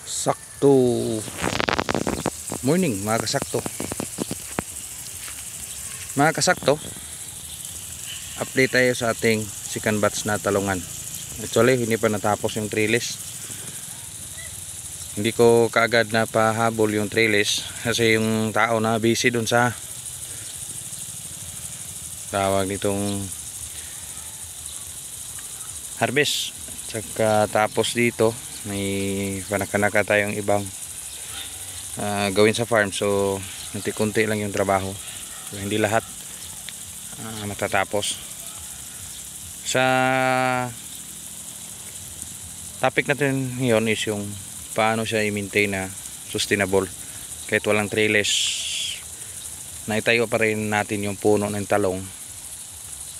Sakto morning mga kasakto. Mga kasakto, update tayo sa ating second batch na talungan. Actually hindi pa natapos yung trellis. Hindi ko kaagad na pahabol yung trellis kasi yung tao na busy dun sa tawag nitong harvest. Saka tapos dito may panakanaka tayong ibang gawin sa farm, so kunti-kunti lang yung trabaho, so hindi lahat matatapos. Sa topic natin ngayon is yung paano siya i-maintain na sustainable kahit walang trellis. Naitayo pa rin natin yung puno ng talong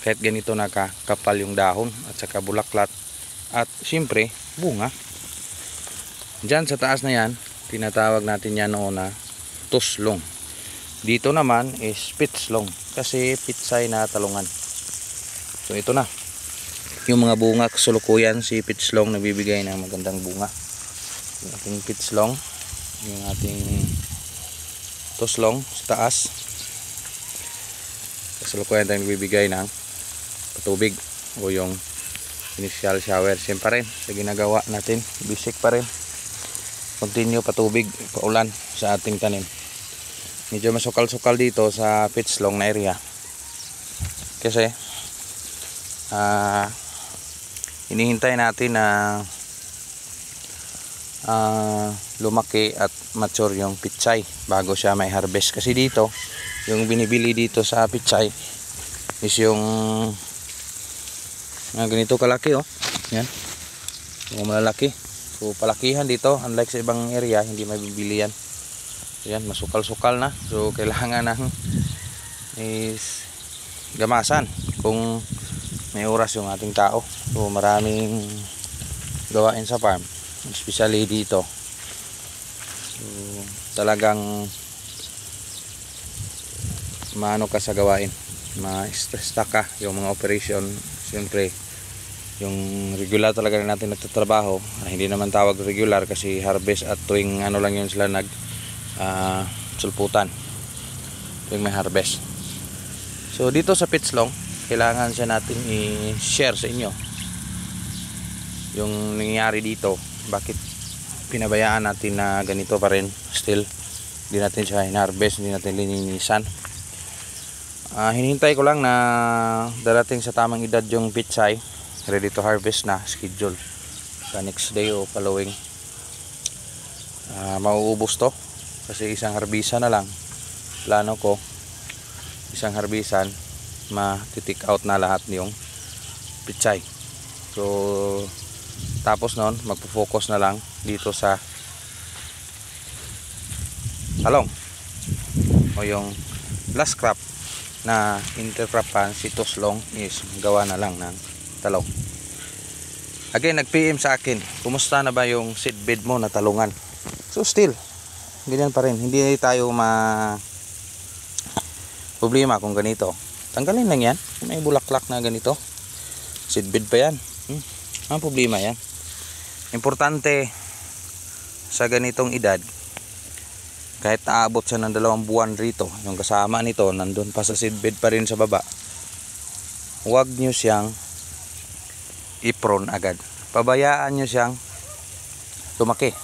kahit ganito nakakapal yung dahon at saka bulaklat at siyempre bunga. Diyan sa taas na yan, tinatawag natin yan noon na tuslong. Dito naman is pitslong kasi pitsay na talungan. So ito na yung mga bunga kasulukuyan. Si pitslong nagbibigay ng magandang bunga. Yung ating pitslong, yung ating tuslong sa taas, kasulukuyan tayo nagbibigay ng patubig o yung initial shower. Siyempre rin sa ginagawa natin, basic pa rin, continue patubig, paulan sa ating tanim. Medyo masukal-sukal dito sa pitslong na area kasi hinihintay natin na lumaki at mature yung pitsay bago siya may harvest. Kasi dito yung binibili dito sa pitsay is yung ganito kalaki, oh. Yan, yung malalaki. So palakihan dito, unlike sa ibang area hindi mabibili yan. So, yan, masukal-sukal na. So kailangan ng is gamasan kung may oras yung ating tao. So maraming gawain sa farm, especially dito. So talagang maano ka sa gawain, ma-stress ka yung mga operation. Siyempre yung regular talaga natin nagtatrabaho, hindi naman tawag regular kasi harvest at tuwing ano lang yun sila nag sulputan tuwing may harvest. So dito sa pitslong kailangan siya natin i-share sa inyo yung nangyayari dito, bakit pinabayaan natin na ganito pa rin still, hindi natin siya in-harvest, hindi natin lininisan. Hinihintay ko lang na darating sa tamang edad yung pitsay, ready to harvest na, schedule sa next day o following. Mauubos to kasi isang harbisan na lang plano ko, isang harbisan ma-take out na lahat yung pitsay. So tapos nun magpo-focus na lang dito sa talong o yung last crop na intercropan, si tuslong is gawa na lang ng talong. Again, nag-PM sa akin, kumusta na ba yung seedbed mo na talungan? So still ganyan pa rin, hindi tayo problema kung ganito. Tanggalin lang yan, may bulaklak na ganito, seedbed pa yan, ang problema yan. Importante sa ganitong edad, kahit aabot siya ng 2 buwan rito, yung kasama nito nandun pa sa seedbed pa rin sa baba, huwag nyo siyang ipron agad, pabayaan nyo siyang lumaki.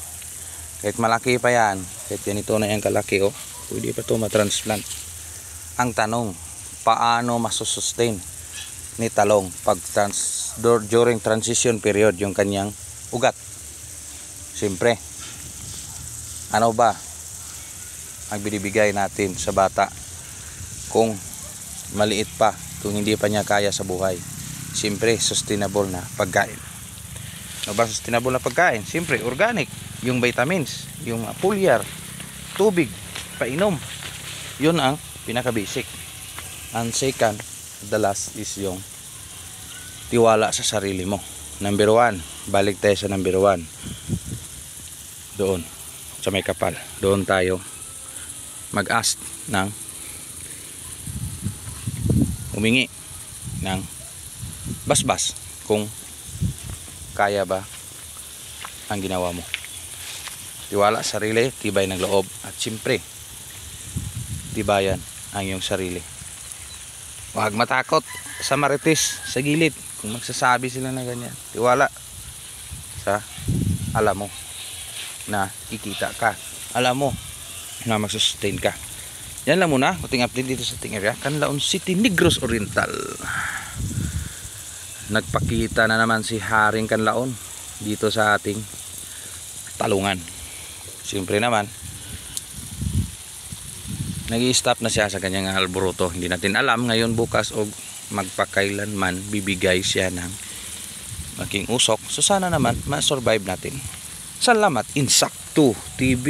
Kahit malaki pa yan, kahit ganito na yung kalaki, oh, pwede pa ito matransplant. Ang tanong, paano masusustain ni talong pag during transition period yung kanyang ugat? Siyempre, ano ba ang binibigay natin sa bata kung maliit pa, kung hindi pa niya kaya sa buhay? Siyempre, sustainable na pagkain. Ano ba sustainable na pagkain? Siyempre, organic, yung vitamins, yung foliar, tubig, painom. Yun ang pinaka-basic. And second, the last is yung tiwala sa sarili mo. Number 1, balik tayo sa number 1. Doon, sa may kapal. Doon tayo mag-ask ng humingi ng basbas kung kaya ba ang ginawa mo. Tiwala sa sarili, tibay ng loob. At siyempre, tibayan ang iyong sarili. Huwag matakot sa marites, sa gilid. Kung magsasabi sila na ganyan, tiwala sa alam mo na kikita ka. Alam mo na magsustain ka. Yan lang muna, kuting update dito sa ating area, Canlaon City, Negros Oriental. Nagpakita na naman si Haring Canlaon dito sa ating talungan. Siyempre naman, nag-i-stop na siya sa kanyang alboroto. Hindi natin alam ngayon, bukas o magpakailanman bibigay siya ng maging usok. So sana naman ma-survive natin. Salamat Insakto TV.